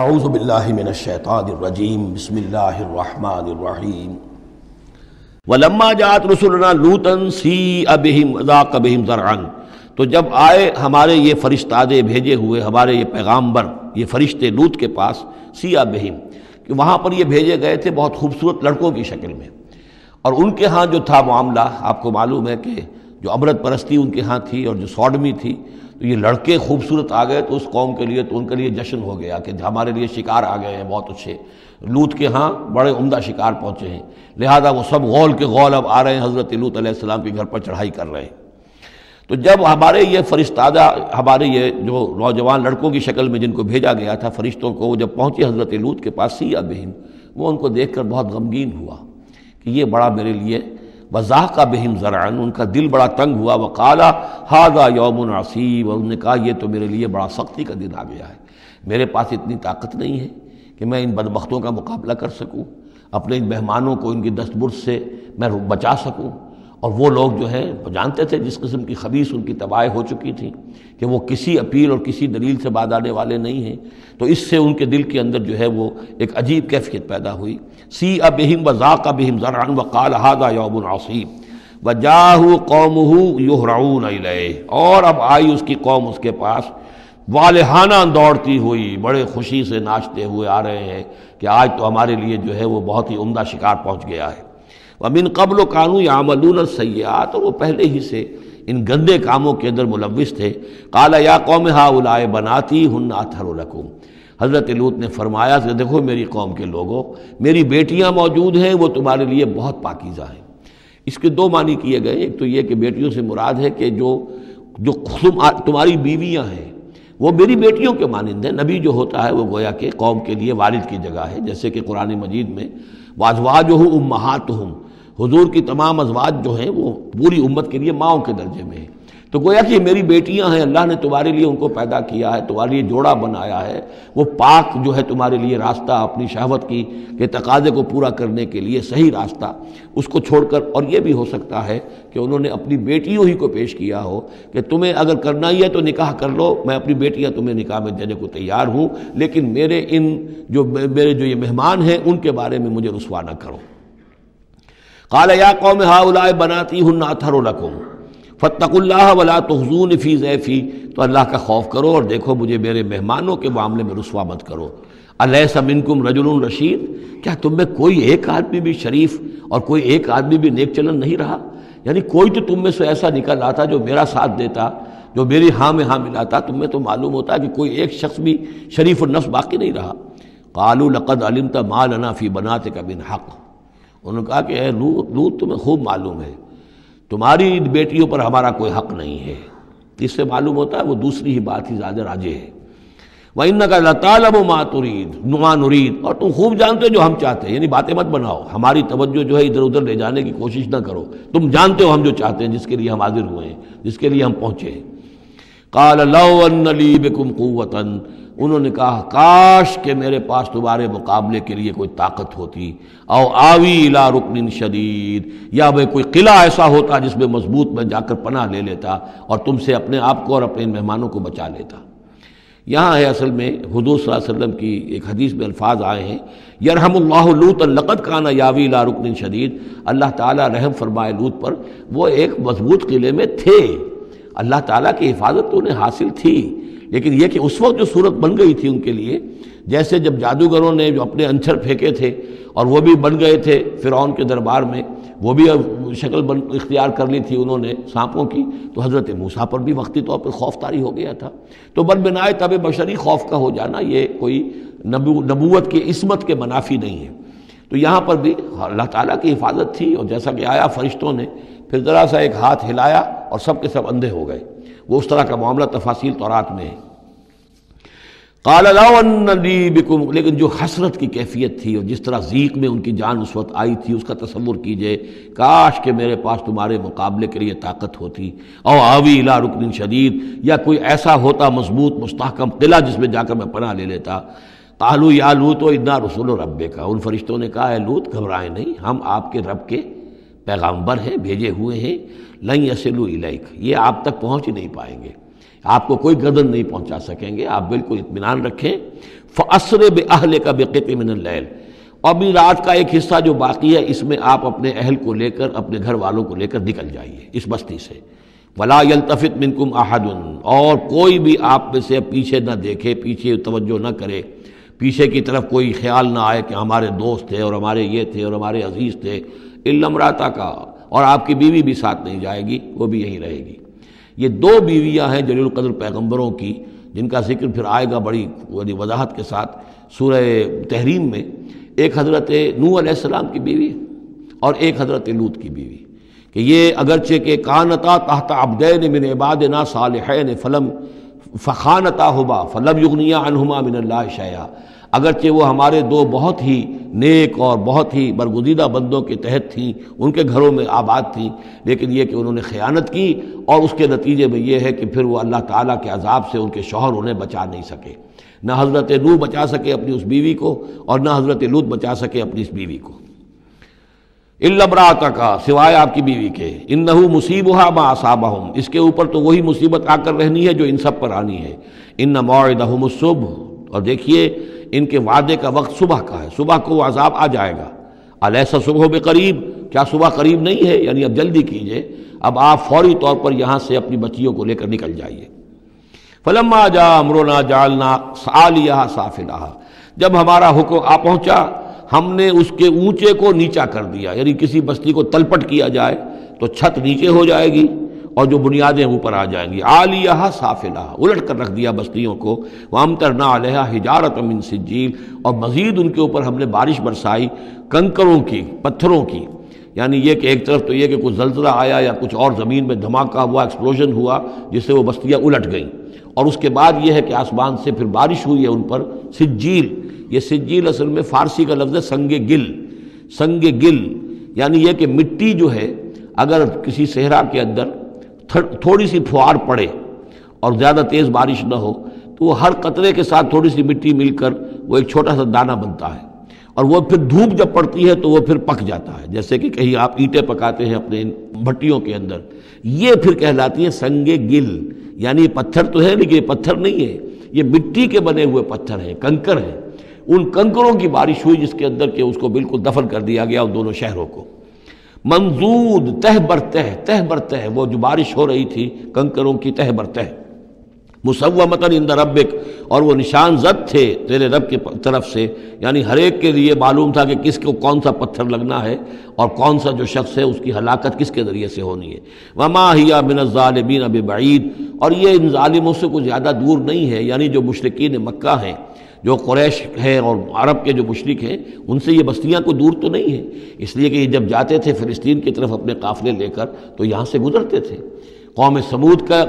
اعوذ باللہ من الشیطان الرجیم بسم اللہ الرحمن الرحیم ولما جاءت رسلنا لوطا سیء بہم وضاق بہم ذرعا، تو جب آئے ہمارے یہ فرشتادے بھیجے ہوئے، ہمارے یہ پیغامبر، یہ فرشتے لوط کے پاس، سیء بہم کہ وہاں پر یہ بھیجے گئے تھے بہت خوبصورت لڑکوں کی شکل میں، اور ان کے ہاں جو تھا معاملہ آپ کو معلوم ہے کہ جو امرت پرستی ان کے ہاں تھی اور جو سوڈمی تھی، تو یہ لڑکے خوبصورت آ گئے تو اس قوم کے لیے، تو ان کے لیے جشن ہو گیا کہ ہمارے لیے شکار آ گئے ہیں بہت اچھے، لوط کے ہاں بڑے عمدہ شکار پہنچے ہیں، لہذا وہ سب غول کے غول اب آ رہے ہیں، حضرت لوط علیہ السلام کے گھر پر چڑھائی کر رہے ہیں۔ تو جب ہمارے یہ فرشتادہ، ہمارے یہ جو نوجوان لڑکوں کی شکل میں جن کو بھیجا گیا تھا فرشتوں کو، وہ جب پہنچے حضرت لوط کے پاس، سیء بہم، وہ ان کو دیکھ کر بہت غمگین ہوا کہ یہ بڑا میرے لیے، وضاق بہم ذرعا، ان کا دل بڑا تنگ ہوا، وقال ھذا یوم عصیب، اور انہوں نے کہا یہ تو میرے لیے بڑا سختی کا دن آ گیا ہے، میرے پاس اتنی طاقت نہیں ہے کہ میں ان بدبختوں کا مقابلہ کر سکوں، اپنے ان مہمانوں کو ان کی دستبرد سے میں بچا سکوں، اور وہ لوگ جو ہیں جانتے تھے جس قسم کی خبیث ان کی تباہی ہو چکی تھی کہ وہ کسی اپیل اور کسی دلیل سے باز آنے والے نہیں ہیں، تو اس سے ان کے دل کے اندر جو ہے وہ ایک عجیب کیفیت پیدا ہوئی۔ سیء بہم وضاق بہم ذرعا وقال ھذا یوم عصیب وجاءہ قومہ یہرعون الیہ، اور اب آئی اس کی قوم اس کے پاس والہانہ دوڑتی ہوئی، بڑے خوشی سے ناچتے ہوئے آ رہے ہیں کہ آج تو ہمارے لیے جو ہے وہ بہت ہی عمدہ شکار پہنچ گیا ہے۔ وَمِن قَبْلُ كَانُوا يَعْمَلُونَ السَّيِّئَاتِ، اور وہ پہلے ہی سے ان گندے کاموں کے اندر ملوث تھے۔ قَالَ يَا قَوْمِ هَؤُلَاءِ بَنَاتِي هُنَّ أَطْهَرُ لَكُمْ، حضرت لوط نے فرمایا کہ دیکھو میری قوم کے لوگوں، میری بیٹیاں موجود ہیں، وہ تمہارے لیے بہت پاکیزہ ہیں۔ اس کے دو معنی کیے گئے، ایک تو یہ کہ بیٹیوں سے مراد ہے کہ جو تمہاری بیویاں ہیں وہ میری بیٹیوں کے مانند ہیں۔ نبی جو ہوتا ہے وہ گویا کہ قوم کے لیے والد کی جگہ ہے، جیسے کہ قرآن مجید میں وَأَزْوَاجُهُ أُمَّهَاتُهُمْ، حضور کی تمام ازواج جو ہیں وہ پوری امت کے لیے ماؤں کے درجے میں ہیں، تو گویا کہ یہ میری بیٹیاں ہیں، اللہ نے تمہارے لیے ان کو پیدا کیا ہے، تمہارے لیے جوڑا بنایا ہے، وہ پاک جو ہے تمہارے لیے راستہ اپنی شہوت کی کے تقاضے کو پورا کرنے کے لیے صحیح راستہ اس کو چھوڑ کر، اور یہ بھی ہو سکتا ہے کہ انہوں نے اپنی بیٹیوں ہی کو پیش کیا ہو کہ تمہیں اگر کرنا ہی ہے تو نکاح کر لو، میں اپنی بیٹیاں تمہیں نکاح میں دینے کو تیار ہوں، لیکن میرے جو یہ مہمان ہیں ان کے بارے میں مجھے رسوا نہ کرو۔ قال یا قوم هؤلاء بناتی ہن اطہر لکم فاتقوا اللہ ولا تخزون فی ضیفی، تو اللہ کا خوف کرو اور دیکھو مجھے میرے مہمانوں کے معاملے میں رسوا مت کرو۔ الیس منکم رجل رشید، کیا تم میں کوئی ایک آدمی بھی شریف اور کوئی ایک آدمی بھی نیک چلن نہیں رہا؟ یعنی کوئی تو تم میں سے ایسا نکل آتا جو میرا ساتھ دیتا، جو میری ہاں میں ہاں ملاتا، تم میں تو معلوم ہوتا کہ کوئی ایک شخص بھی شریف النفس باقی نہیں رہا۔ قالوا لقد علمت ما لنا فی بناتک من حق، انہوں نے کہا کہ اے لوط تمہیں خوب معلوم ہے تمہاری بیٹیوں پر ہمارا کوئی حق نہیں ہے۔ اس سے معلوم ہوتا ہے وہ دوسری ہی بات ہی زیادہ راجح ہے۔ وَإِنَّكَ لَتَعْلَمُ مَا نُرِيدُ، اور تم خوب جانتے ہو جو ہم چاہتے ہیں، یعنی باتیں مت بناؤ، ہماری توجہ جو ہے ادھر ادھر لے جانے کی کوشش نہ کرو، تم جانتے ہو ہم جو چاہتے ہیں، جس کے لیے ہم حاضر ہوئے ہیں، جس کے لیے ہم پہنچے ہیں۔ قَالَ لَوْ أَنَّ لِي بِكُمْ قُوَّةً، انہوں نے کہا کاش کہ میرے پاس تمہارے مقابلے کے لیے کوئی طاقت ہوتی، او آوی الی رکن شدید، یا میں کوئی قلعہ ایسا ہوتا جس میں مضبوط میں جا کر پناہ لے لیتا اور تم سے اپنے آپ کو اور اپنے مہمانوں کو بچا لیتا۔ یہاں ہے اصل میں حضور صلی اللہ علیہ وسلم کی ایک حدیث میں الفاظ آئے ہیں، یرحم اللہ لوطا لقد کان یاوی الی رکن شدید، اللہ تعالیٰ رحم فرمائے لوط پر، وہ ایک مضبوط قلعے میں تھے، اللہ تعالیٰ کی حفاظت تو انہیں حاصل تھی، لیکن یہ کہ اس وقت جو صورت بن گئی تھی ان کے لیے، جیسے جب جادوگروں نے جو اپنے انچھر پھینکے تھے اور وہ بھی بن گئے تھے فرعون کے دربار میں، وہ بھی شکل اختیار کر لی تھی انہوں نے سانپوں کی، تو حضرت موسیٰ پر بھی وقتی طور پر خوف طاری ہو گیا تھا۔ تو بربنائے طب بشری خوف کا ہو جانا یہ کوئی نبوت کی عصمت کے منافی نہیں ہے۔ تو یہاں پر بھی اللہ تعالیٰ کی حفاظت تھی، اور جیسا کہ آیا فرشتوں نے پھر ذرا سا ایک ہاتھ ہلایا اور سب کے سب اندھے ہو گئے، وہ اس طرح کا معاملہ تفاصیل تورات میں ہے۔ قال لو ان لی بکم، لیکن جو حسرت کی کیفیت تھی اور جس طرح ضیق میں ان کی جان اس وقت آئی تھی، اس کا تصور کیجئے، کاش کہ میرے پاس تمہارے مقابلے کے لیے طاقت ہوتی، او آوی الی رکن شدید، یا کوئی ایسا ہوتا مضبوط مستحکم قلعہ جس میں جا کر میں پناہ لے لیتا۔ قالوا یا لوط انا رسول ربک، ان فرشتوں نے کہا اے لوط گھبرائیں نہیں، ہم آپ کے رب کے پیغامبر ہیں، بھیجے ہوئے ہیں، لن یصلوا الیک، یہ آپ تک پہنچ ہی نہیں پائیں گے۔ آپ کو کوئی گردن نہیں پہنچا سکیں گے، آپ بالکل اطمینان رکھیں۔ فَأَسْرِ بِأَهْلِكَ بِقِطْعٍ مِّنَ اللَّيْلِ، اور بھی رات کا ایک حصہ جو باقی ہے اس میں آپ اپنے اہل کو لے کر، اپنے گھر والوں کو لے کر نکل جائیے اس بستی سے۔ وَلَا يَلْتَفِتْ مِنْكُمْ أَحَدٌ، اور کوئی بھی آپ میں سے پیچھے نہ دیکھے، پیچھے توجہ نہ کرے، پیچھے کی طرف کوئی خیال نہ آئے کہ ہمارے دوست تھے اور ہمارے یہ تھے اور ہمارے عزیز تھے، إِلَّا امْرَأَتَكَ، اور آپ کی بیوی بھی ساتھ نہیں جائے گی، وہ بھی یہیں رہے گی۔ یہ دو بیویاں ہیں جلیل القدر پیغمبروں کی، جن کا ذکر پھر آئے گا بڑی وضاحت کے ساتھ سورہ تحریم میں۔ ایک حضرت نوح علیہ السلام کی بیوی اور ایک حضرت لوط کی بیوی، کہ یہ اگرچہ کہ کانتا تحت عبدین من عبادنا صالحین فخانتاہما فلم یغنیا عنہما من اللہ شیئا، اگرچہ وہ ہمارے دو بہت ہی نیک اور بہت ہی برگزیدہ بندوں کے تحت تھیں، ان کے گھروں میں آباد تھیں، لیکن یہ کہ انہوں نے خیانت کی، اور اس کے نتیجے میں یہ ہے کہ پھر وہ اللہ تعالیٰ کے عذاب سے ان کے شوہر انہیں بچا نہیں سکے۔ نہ حضرت نوح بچا سکے اپنی اس بیوی کو، اور نہ حضرت لوط بچا سکے اپنی اس بیوی کو۔ الا امرأتک، سوائے آپ کی بیوی کے، انہ مصیبھا ما اصابہم، اس کے اوپر تو وہی مصیبت آ کر رہنی ہے جو ان سب پر آنی ہے۔ ان موعدہم الصبح، اور دیکھیے ان کے وعدے کا وقت صبح کا ہے، صبح کو وہ عذاب آ جائے گا۔ الیس الصبح بقریب، کیا صبح قریب نہیں ہے؟ یعنی اب جلدی کیجئے، اب آپ فوری طور پر یہاں سے اپنی بچیوں کو لے کر نکل جائیے۔ فلما جاء امرنا جعلنا عالیہا سافلہا، جب ہمارا حکم آ پہنچا ہم نے اس کے اونچے کو نیچا کر دیا، یعنی کسی بستی کو تلپٹ کیا جائے تو چھت نیچے ہو جائے گی اور جو بنیادیں اوپر آ جائیں گی۔ عالیہا سافلہا، الٹ کر رکھ دیا بستیوں کو۔ وامطرنا علیہا حجارۃ من سجیل، اور مزید ان کے اوپر ہم نے بارش برسائی کنکروں کی، پتھروں کی، یعنی یہ کہ ایک طرف تو یہ کہ کچھ زلزلہ آیا یا کچھ اور زمین میں دھماکہ ہوا، ایکسپلوژن ہوا جس سے وہ بستیاں الٹ گئیں، اور اس کے بعد یہ ہے کہ آسمان سے پھر بارش ہوئی ہے ان پر سجیل۔ یہ سجیل اصل میں فارسی کا لفظ ہے سنگ گل، سنگ گل یعنی یہ کہ مٹی جو ہے اگر کسی صحرا کے اندر تھوڑی سی پھوار پڑے اور زیادہ تیز بارش نہ ہو تو وہ ہر قطرے کے ساتھ تھوڑی سی مٹی مل کر وہ ایک چھوٹا سا دانہ بنتا ہے، اور وہ پھر دھوپ جب پڑتی ہے تو وہ پھر پک جاتا ہے، جیسے کہ کہیں آپ اینٹیں پکاتے ہیں اپنے بھٹیوں کے اندر، یہ پھر کہلاتی ہے سنگ گل، یعنی یہ پتھر تو ہے لیکن یہ پتھر نہیں ہے، یہ مٹی کے بنے ہوئے پتھر ہیں، کنکر ہیں۔ ان کنکروں کی بارش ہوئی جس کے اندر کہ اس کو بالکل دفن کر دیا گیا ان دونوں شہروں کو۔ منضود، تہ بر تہ، وہ جو بارش ہو رہی تھی کنکروں کی تہ بر تہ۔ مسومۃ عند ربک، اور وہ نشان زد تھے تیرے رب کی طرف سے، یعنی ہر ایک کے لیے معلوم تھا کہ کس کو کون سا پتھر لگنا ہے اور کون سا جو شخص ہے اس کی ہلاکت کس کے ذریعے سے ہونی ہے۔ وما ہی من الظالمین ببعید، اور یہ ان ظالموں سے کچھ زیادہ دور نہیں ہے، یعنی جو مشرکین مکہ ہیں، جو قریش ہیں اور عرب کے جو مشرک ہیں، ان سے یہ بستیاں کو دور تو نہیں ہیں، اس لیے کہ یہ جب جاتے تھے فلسطین کی طرف اپنے قافلے لے کر تو یہاں سے گزرتے تھے۔ قوم سمود کا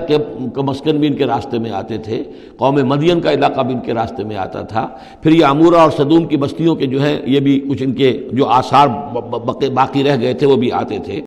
مسکن بھی ان کے راستے میں آتے تھے، قوم مدین کا علاقہ بھی ان کے راستے میں آتا تھا، پھر یہ عمورہ اور صدوم کی بستیوں کے جو ہے یہ بھی کچھ ان کے جو آثار باقی رہ گئے تھے وہ بھی آتے تھے۔